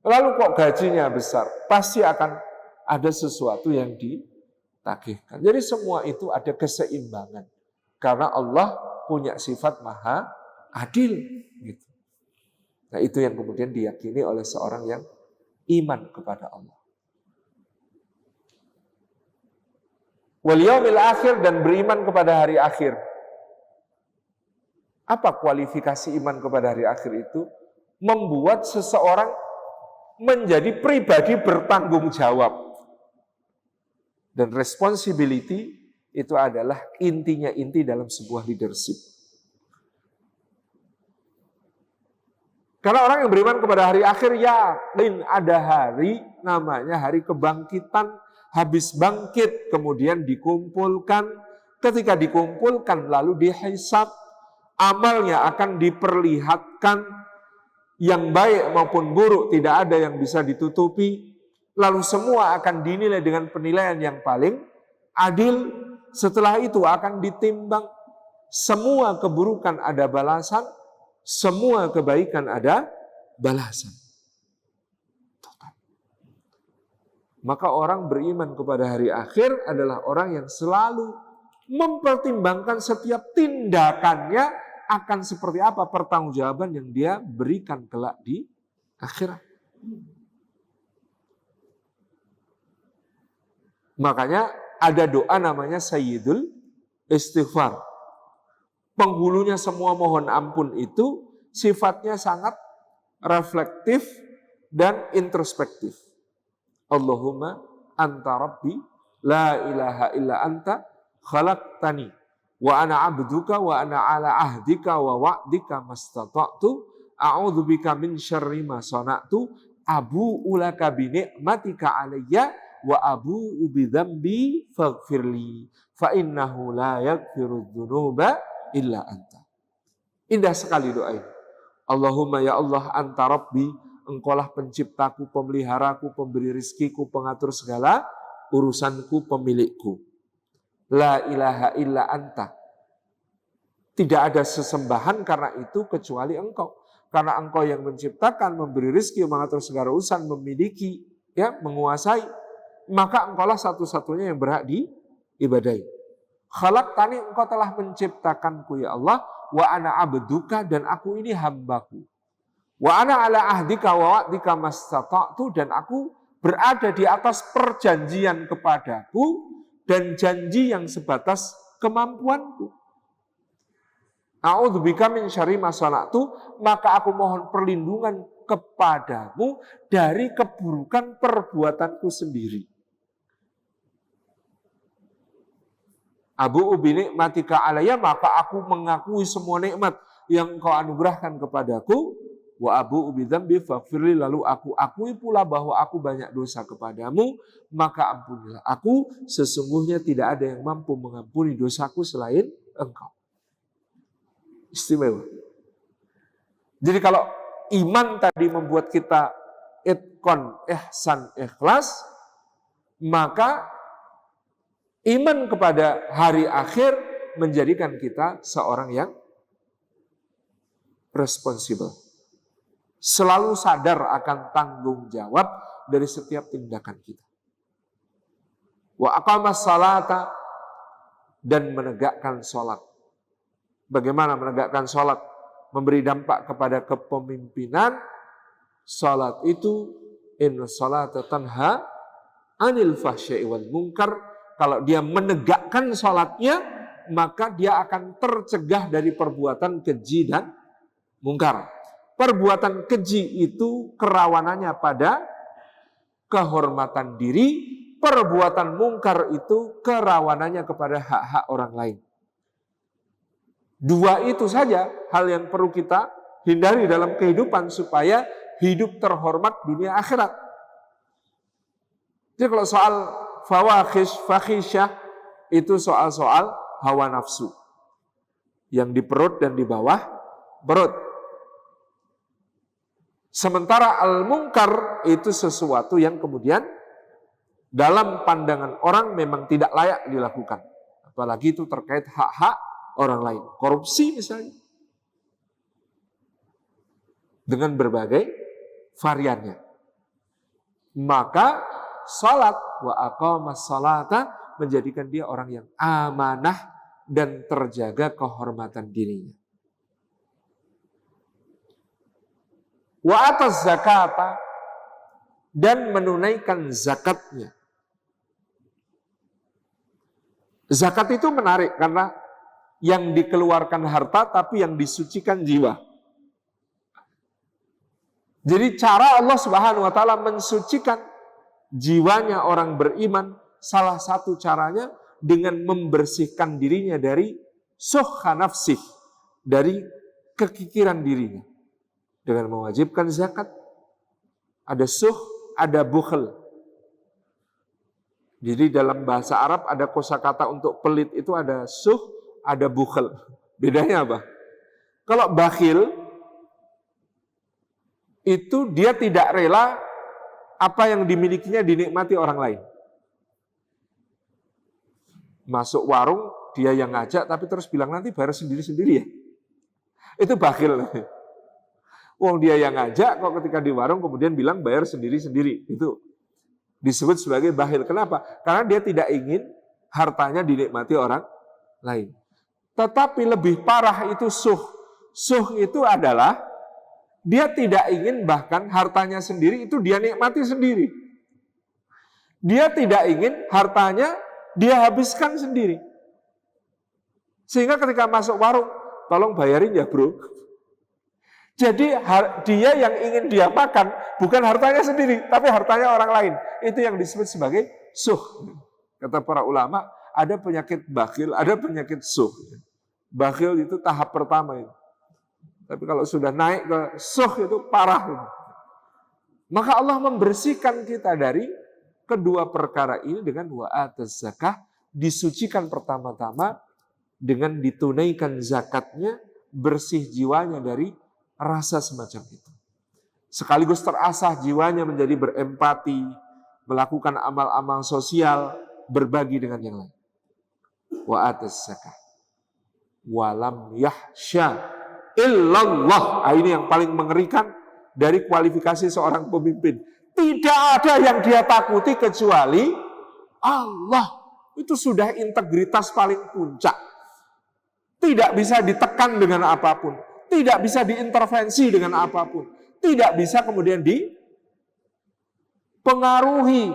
Lalu kok gajinya besar? Pasti akan ada sesuatu yang ditagihkan. Jadi semua itu ada keseimbangan. Karena Allah punya sifat maha adil. Gitu. Nah itu yang kemudian diyakini oleh seorang yang iman kepada Allah. Wal yaumil akhir, dan beriman kepada hari akhir. Apa kualifikasi iman kepada hari akhir itu? Membuat seseorang menjadi pribadi bertanggung jawab. Dan responsibility itu adalah intinya inti dalam sebuah leadership. Karena orang yang beriman kepada hari akhir yakin ada hari namanya hari kebangkitan, habis bangkit kemudian dikumpulkan. Ketika dikumpulkan lalu dihisab, amalnya akan diperlihatkan yang baik maupun buruk tidak ada yang bisa ditutupi, lalu semua akan dinilai dengan penilaian yang paling adil. Setelah itu akan ditimbang, semua keburukan ada balasan, semua kebaikan ada balasan. Maka orang beriman kepada hari akhir adalah orang yang selalu mempertimbangkan setiap tindakannya akan seperti apa pertanggungjawaban yang dia berikan kelak di akhirat. Makanya ada doa namanya Sayyidul Istighfar. Penghulunya semua mohon ampun itu sifatnya sangat reflektif dan introspektif. Allahumma anta rabbi la ilaha illa anta khalaqtani wa ana abduka wa ana ala ahdika wa wa'dika mastata'tu a'udzubika min syarri ma sana'tu abu'u laka bi ni'matika alayya wa abu'u bi dzambi faghfirli fa innahu la yaghfiru dzunuba illa anta. Indah sekali doa ini. Allahumma ya Allah anta rabbi, engkaulah penciptaku, pemeliharaku, pemberi rizkiku, pengatur segala urusanku, pemilikku. La ilaha illa anta. Tidak ada sesembahan karena itu kecuali engkau. Karena engkau yang menciptakan, memberi rezeki, mengatur segala urusan, memiliki, ya, menguasai. Maka engkaulah satu-satunya yang berhak diibadahi. Khalaqtani, engkau telah menciptakanku ya Allah. Wa ana abduka, dan aku ini hambaku. Wa ana ala ahdika wa wa'dika mastata'tu, dan aku berada di atas perjanjian kepadaku dan janji yang sebatas kemampuanku. A'udzubika min syarri ma sana'tu, maka aku mohon perlindungan kepadamu dari keburukan perbuatanku sendiri. Abu'u bi ni'matika alayya, maka aku mengakui semua nikmat yang Engkau anugerahkan kepadaku. Wa abu'u bi dzambi faghfirli, lalu aku akui pula bahwa aku banyak dosa kepadamu, maka ampunilah aku, sesungguhnya tidak ada yang mampu mengampuni dosaku selain Engkau. Istimewa. Jadi kalau iman tadi membuat kita itqan, ihsan, ikhlas, maka iman kepada hari akhir menjadikan kita seorang yang responsibel. Selalu sadar akan tanggung jawab dari setiap tindakan kita. Wa aqamas salata, dan menegakkan sholat. Bagaimana menegakkan sholat? Memberi dampak kepada kepemimpinan. Sholat itu inna sholata tanha anil fahsya'i wal munkar. Kalau dia menegakkan sholatnya, maka dia akan tercegah dari perbuatan keji dan mungkar. Perbuatan keji itu kerawanannya pada kehormatan diri, perbuatan mungkar itu kerawanannya kepada hak-hak orang lain. Dua itu saja hal yang perlu kita hindari dalam kehidupan supaya hidup terhormat dunia akhirat. Jadi kalau soal fahisyah itu soal-soal hawa nafsu yang di perut dan di bawah perut. Sementara al-munkar itu sesuatu yang kemudian dalam pandangan orang memang tidak layak dilakukan. Apalagi itu terkait hak-hak orang lain. Korupsi misalnya. Dengan berbagai variannya. Maka salat wa aqamas salata menjadikan dia orang yang amanah dan terjaga kehormatan dirinya. Wa atas zakata, dan menunaikan zakatnya. Zakat itu menarik karena yang dikeluarkan harta tapi yang disucikan jiwa. Jadi cara Allah Subhanahu wa taala mensucikan jiwanya orang beriman, salah satu caranya dengan membersihkan dirinya dari syuhha nafsih, dari kekikiran dirinya. Dengan mewajibkan zakat, ada syuh, ada bukhl. Jadi dalam bahasa Arab ada kosakata untuk pelit itu ada syuh, ada bukhl. Bedanya apa? Kalau bakhil itu dia tidak rela apa yang dimilikinya dinikmati orang lain. Masuk warung, dia yang ngajak, tapi terus bilang nanti bayar sendiri-sendiri ya. Itu bakhil. Wong dia yang ngajak, kok ketika di warung kemudian bilang bayar sendiri-sendiri. Itu disebut sebagai bakhil. Kenapa? Karena dia tidak ingin hartanya dinikmati orang lain. Tetapi lebih parah itu suh. Suh itu adalah dia tidak ingin bahkan hartanya sendiri itu dia nikmati sendiri. Dia tidak ingin hartanya dia habiskan sendiri. Sehingga ketika masuk warung, tolong bayarin ya bro. Jadi dia yang ingin dia makan bukan hartanya sendiri, tapi hartanya orang lain. Itu yang disebut sebagai suh. Kata para ulama, ada penyakit bakhil, ada penyakit suh. Bakhil itu tahap pertama itu. Tapi kalau sudah naik ke suh itu parah. Maka Allah membersihkan kita dari kedua perkara ini dengan wa'ataz zakah, disucikan pertama-tama dengan ditunaikan zakatnya, bersih jiwanya dari rasa semacam itu. Sekaligus terasah jiwanya menjadi berempati, melakukan amal-amal sosial, berbagi dengan yang lain. Wa'ataz zakah. Walam yahsya illallah. Ini yang paling mengerikan dari kualifikasi seorang pemimpin. Tidak ada yang dia takuti kecuali Allah. Itu sudah integritas paling puncak. Tidak bisa ditekan dengan apapun. Tidak bisa diintervensi dengan apapun. Tidak bisa kemudian dipengaruhi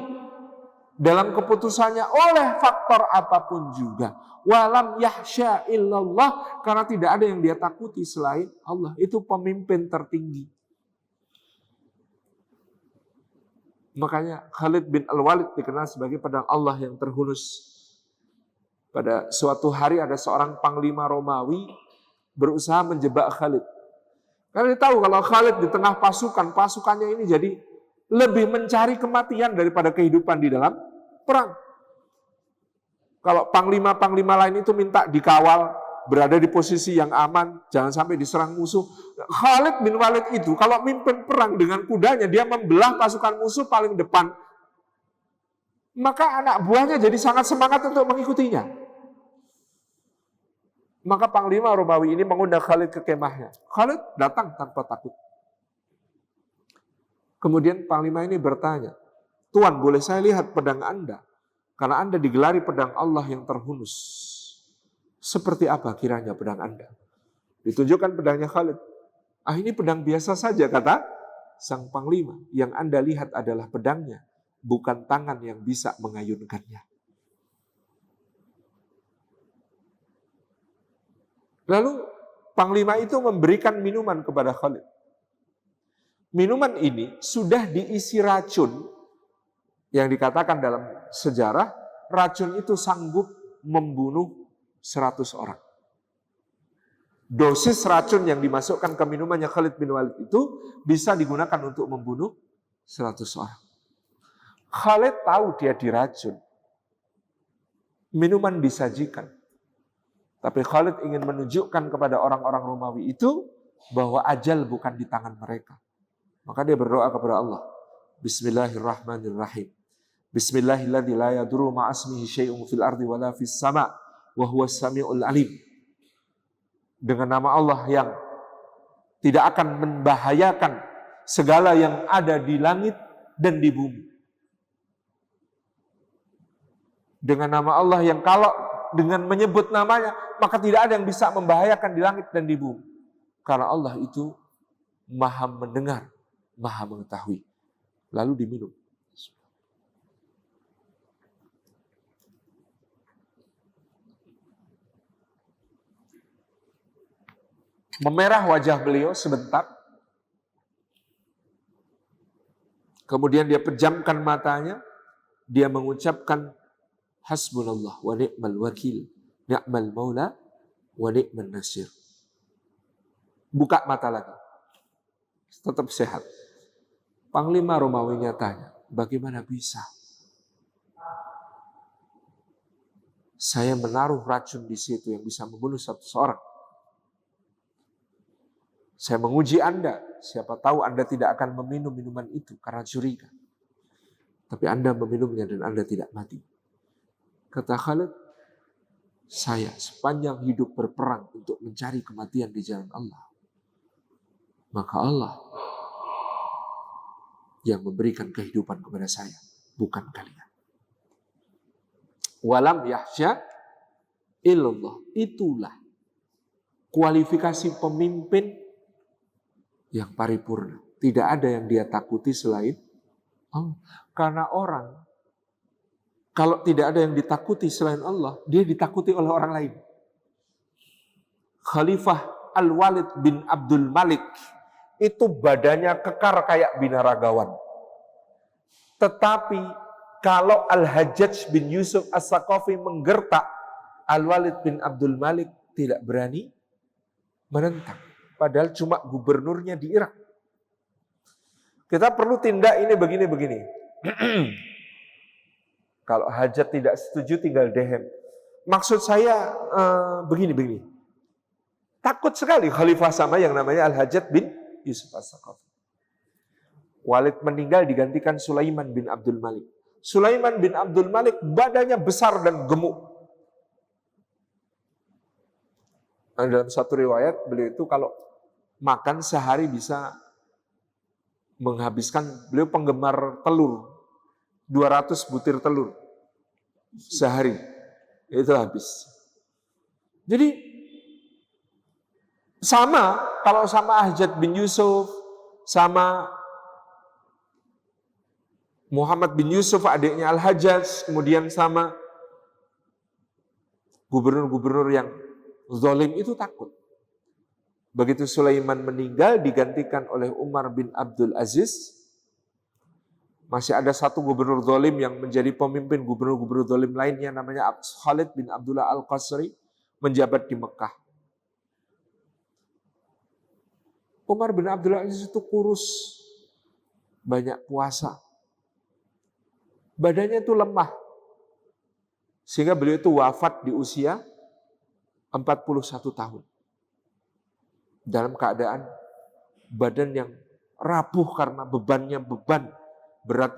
dalam keputusannya oleh faktor apapun juga. Walam yahsya illallah. Karena tidak ada yang dia takuti selain Allah. Itu pemimpin tertinggi. Makanya Khalid bin Al-Walid dikenal sebagai pedang Allah yang terhunus. Pada suatu hari ada seorang panglima Romawi berusaha menjebak Khalid. Karena dia tahu kalau Khalid di tengah pasukannya ini jadi lebih mencari kematian daripada kehidupan di dalam perang. Kalau panglima-panglima lain itu minta dikawal, berada di posisi yang aman, jangan sampai diserang musuh. Khalid bin Walid itu kalau mimpin perang dengan kudanya, dia membelah pasukan musuh paling depan. Maka anak buahnya jadi sangat semangat untuk mengikutinya. Maka panglima Romawi ini mengundang Khalid ke kemahnya. Khalid datang tanpa takut. Kemudian panglima ini bertanya, Tuan, boleh saya lihat pedang Anda? Karena Anda digelari pedang Allah yang terhunus. Seperti apa kiranya pedang Anda? Ditunjukkan pedangnya Khalid. Ini pedang biasa saja, kata sang panglima. Yang Anda lihat adalah pedangnya, bukan tangan yang bisa mengayunkannya. Lalu panglima itu memberikan minuman kepada Khalid. Minuman ini sudah diisi racun, yang dikatakan dalam sejarah, racun itu sanggup membunuh 100 orang. Dosis racun yang dimasukkan ke minumannya Khalid bin Walid itu bisa digunakan untuk membunuh 100 orang. Khalid tahu dia diracun. Minuman disajikan. Tapi Khalid ingin menunjukkan kepada orang-orang Romawi itu bahwa ajal bukan di tangan mereka. Maka dia berdoa kepada Allah. Bismillahirrahmanirrahim. Bismillahilladzi la yadurru ma'asmihi syai'un fil ardi wala fis sama' wa huwas samiul alim. Dengan nama Allah yang tidak akan membahayakan segala yang ada di langit dan di bumi. Dengan nama Allah yang kalau dengan menyebut namanya, maka tidak ada yang bisa membahayakan di langit dan di bumi. Karena Allah itu Maha mendengar, Maha mengetahui. Lalu diminum. Memerah wajah beliau sebentar. Kemudian dia pejamkan matanya. Dia mengucapkan hasbunallah wa ni'mal wakil, ni'mal maula wa ni'man nasir. Buka mata lagi. Tetap sehat. Panglima Romawinya tanya, bagaimana bisa saya menaruh racun di situ yang bisa membunuh 100 orang? Saya menguji Anda, siapa tahu Anda tidak akan meminum minuman itu karena curiga. Tapi Anda meminumnya dan Anda tidak mati. Kata Khalid, saya sepanjang hidup berperang untuk mencari kematian di jalan Allah. Maka Allah yang memberikan kehidupan kepada saya, bukan kalian. Walam yahsya illallah. Itulah kualifikasi pemimpin yang paripurna. Tidak ada yang dia takuti selain Allah. Karena orang, kalau tidak ada yang ditakuti selain Allah, dia ditakuti oleh orang lain. Khalifah Al-Walid bin Abdul Malik itu badannya kekar kayak binaragawan. Tetapi kalau Al-Hajjaj bin Yusuf As-Saqafi menggertak, Al-Walid bin Abdul Malik tidak berani menentang. Padahal cuma gubernurnya di Irak. Kita perlu tindak ini begini-begini. Kalau Hajat tidak setuju tinggal dehem. Maksud saya begini-begini. Takut sekali khalifah sama yang namanya Al-Hajjaj bin Yusuf As-Saqafi. Walid meninggal digantikan Sulaiman bin Abdul Malik. Sulaiman bin Abdul Malik badannya besar dan gemuk. Dalam satu riwayat beliau itu kalau makan sehari bisa menghabiskan, beliau penggemar telur, 200 butir telur sehari, itu habis. Jadi sama, kalau sama Hajjaj bin Yusuf, sama Muhammad bin Yusuf adiknya Al-Hajjaj, kemudian sama gubernur-gubernur yang zalim itu takut. Begitu Sulaiman meninggal digantikan oleh Umar bin Abdul Aziz. Masih ada satu gubernur zalim yang menjadi pemimpin gubernur-gubernur zalim lainnya namanya Khalid bin Abdullah Al-Qasri menjabat di Mekah. Umar bin Abdul Aziz itu kurus, banyak puasa. Badannya itu lemah. Sehingga beliau itu wafat di usia 41 tahun. Dalam keadaan badan yang rapuh karena beratnya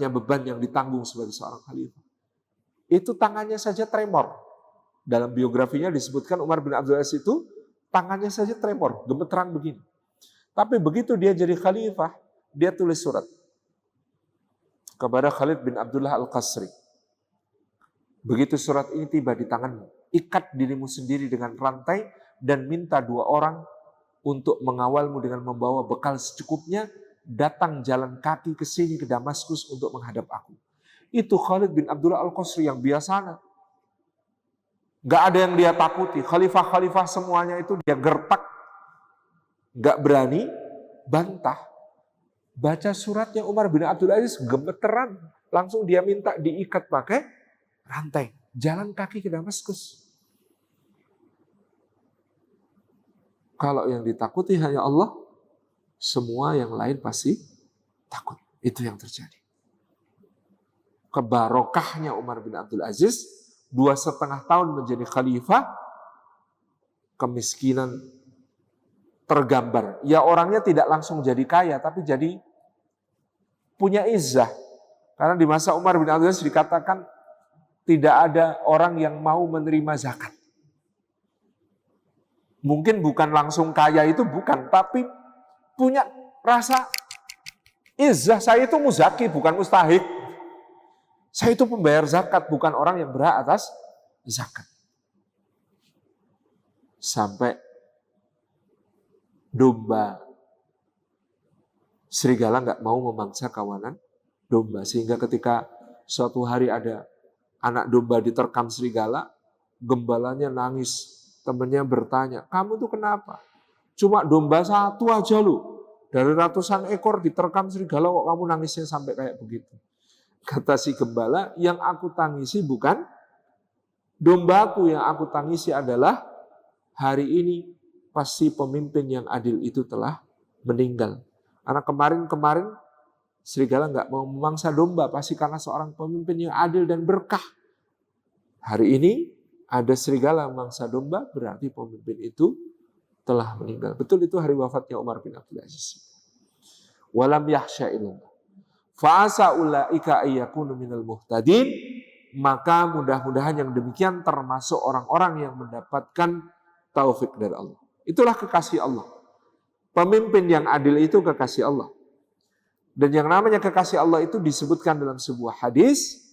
beban yang ditanggung sebagai seorang khalifah. Itu tangannya saja tremor. Dalam biografinya disebutkan Umar bin Abdul Aziz itu tangannya saja tremor, gemeteran begini. Tapi begitu dia jadi khalifah, dia tulis surat kepada Khalid bin Abdullah Al-Qasri. Begitu surat ini tiba di tanganmu, ikat dirimu sendiri dengan rantai dan minta 2 orang untuk mengawalmu dengan membawa bekal secukupnya, datang jalan kaki ke sini ke Damaskus untuk menghadap aku. Itu Khalid bin Abdullah Al-Qasri yang biasa. Gak ada yang dia takuti. Khalifah-khalifah semuanya itu dia gertak. Gak berani bantah. Baca suratnya Umar bin Abdul Aziz gemeteran. Langsung dia minta diikat pakai rantai. Jalan kaki ke Damaskus. Kalau yang ditakuti hanya Allah, semua yang lain pasti takut. Itu yang terjadi. Kebarokahnya Umar bin Abdul Aziz, 2,5 tahun menjadi khalifah, kemiskinan tergambar. Ya orangnya tidak langsung jadi kaya, tapi jadi punya izzah. Karena di masa Umar bin Abdul Aziz dikatakan tidak ada orang yang mau menerima zakat. Mungkin bukan langsung kaya itu bukan, tapi punya rasa izzah. Saya itu muzaki, bukan mustahik. Saya itu pembayar zakat, bukan orang yang berhak atas zakat. Sampai domba serigala nggak mau memangsa kawanan domba. Sehingga ketika suatu hari ada anak domba diterkam serigala, gembalanya nangis. Temannya bertanya, kamu tuh kenapa? Cuma domba satu aja lu. Dari ratusan ekor diterkam serigala kok kamu nangisnya sampai kayak begitu. Kata si gembala, yang aku tangisi bukan dombaku, yang aku tangisi adalah hari ini pasti pemimpin yang adil itu telah meninggal. Karena kemarin serigala nggak mau memangsa domba, pasti karena seorang pemimpin yang adil dan berkah. Hari ini ada serigala memangsa domba, berarti pemimpin itu telah meninggal. Betul, itu hari wafatnya Umar bin Abdul Aziz. Walam yahsya illallah. Fa'asa ulaika ayyakunu minal muhtadin. Maka mudah-mudahan yang demikian termasuk orang-orang yang mendapatkan taufik dari Allah. Itulah kekasih Allah. Pemimpin yang adil itu kekasih Allah. Dan yang namanya kekasih Allah itu disebutkan dalam sebuah hadis.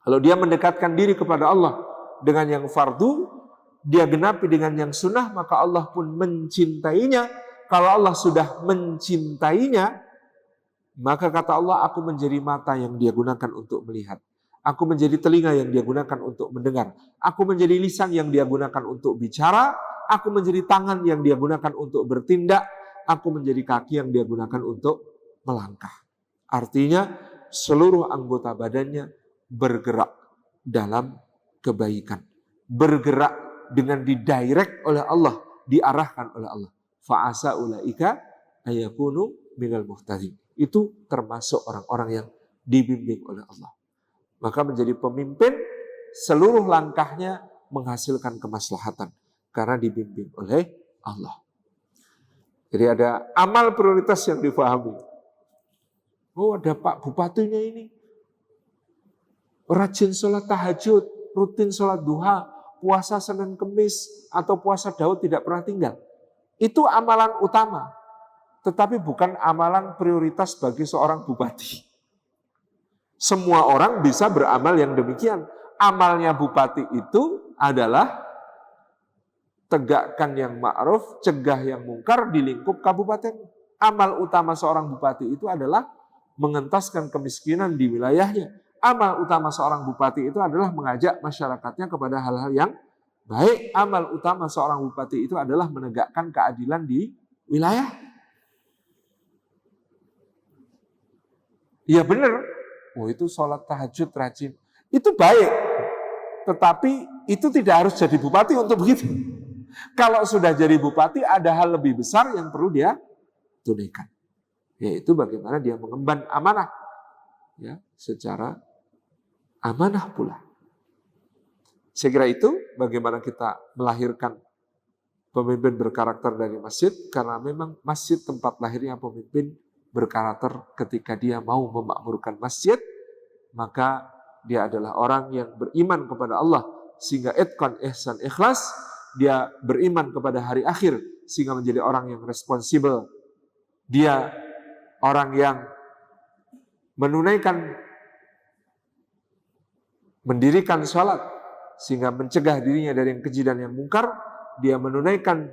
Kalau dia mendekatkan diri kepada Allah dengan yang fardu, dia genapi dengan yang sunnah, maka Allah pun mencintainya. Kalau Allah sudah mencintainya, maka kata Allah, aku menjadi mata yang dia gunakan untuk melihat. Aku menjadi telinga yang dia gunakan untuk mendengar. Aku menjadi lisan yang dia gunakan untuk bicara. Aku menjadi tangan yang dia gunakan untuk bertindak. Aku menjadi kaki yang dia gunakan untuk melangkah. Artinya seluruh anggota badannya bergerak dalam kebaikan. Bergerak dengan didirect oleh Allah, diarahkan oleh Allah. Fa'asa ulaika ayakunu minal muhtadin. Itu termasuk orang-orang yang dibimbing oleh Allah. Maka menjadi pemimpin, seluruh langkahnya menghasilkan kemaslahatan. Karena dibimbing oleh Allah. Jadi ada amal prioritas yang difahami. Oh, ada Pak Bupatinya ini. Rajin sholat tahajud, rutin sholat duha, puasa Senin Kemis, atau puasa Daud tidak pernah tinggal. Itu amalan utama. Tetapi bukan amalan prioritas bagi seorang bupati. Semua orang bisa beramal yang demikian. Amalnya bupati itu adalah tegakkan yang ma'ruf, cegah yang mungkar di lingkup kabupaten. Amal utama seorang bupati itu adalah mengentaskan kemiskinan di wilayahnya. Amal utama seorang bupati itu adalah mengajak masyarakatnya kepada hal-hal yang baik. Amal utama seorang bupati itu adalah menegakkan keadilan di wilayah. Ya benar. Oh, itu sholat tahajud rajin. Itu baik. Tetapi itu tidak harus jadi bupati untuk begitu. Kalau sudah jadi bupati, ada hal lebih besar yang perlu dia tunaikan. Yaitu bagaimana dia mengemban amanah. Ya, secara amanah pula. Saya kira itu bagaimana kita melahirkan pemimpin berkarakter dari masjid. Karena memang masjid tempat lahirnya pemimpin berkarakter. Ketika dia mau memakmurkan masjid, maka dia adalah orang yang beriman kepada Allah sehingga itqan, ihsan, ikhlas. Dia beriman kepada hari akhir sehingga menjadi orang yang responsibel. Dia orang yang mendirikan sholat sehingga mencegah dirinya dari yang keji dan yang mungkar. Dia menunaikan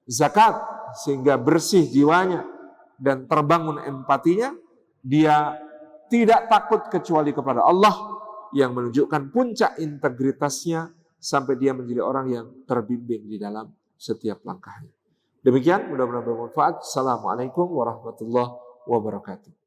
zakat sehingga bersih jiwanya dan terbangun empatinya. Dia tidak takut kecuali kepada Allah yang menunjukkan puncak integritasnya sampai dia menjadi orang yang terbimbing di dalam setiap langkahnya. Demikian, mudah-mudahan bermanfaat. Assalamualaikum warahmatullahi wabarakatuh.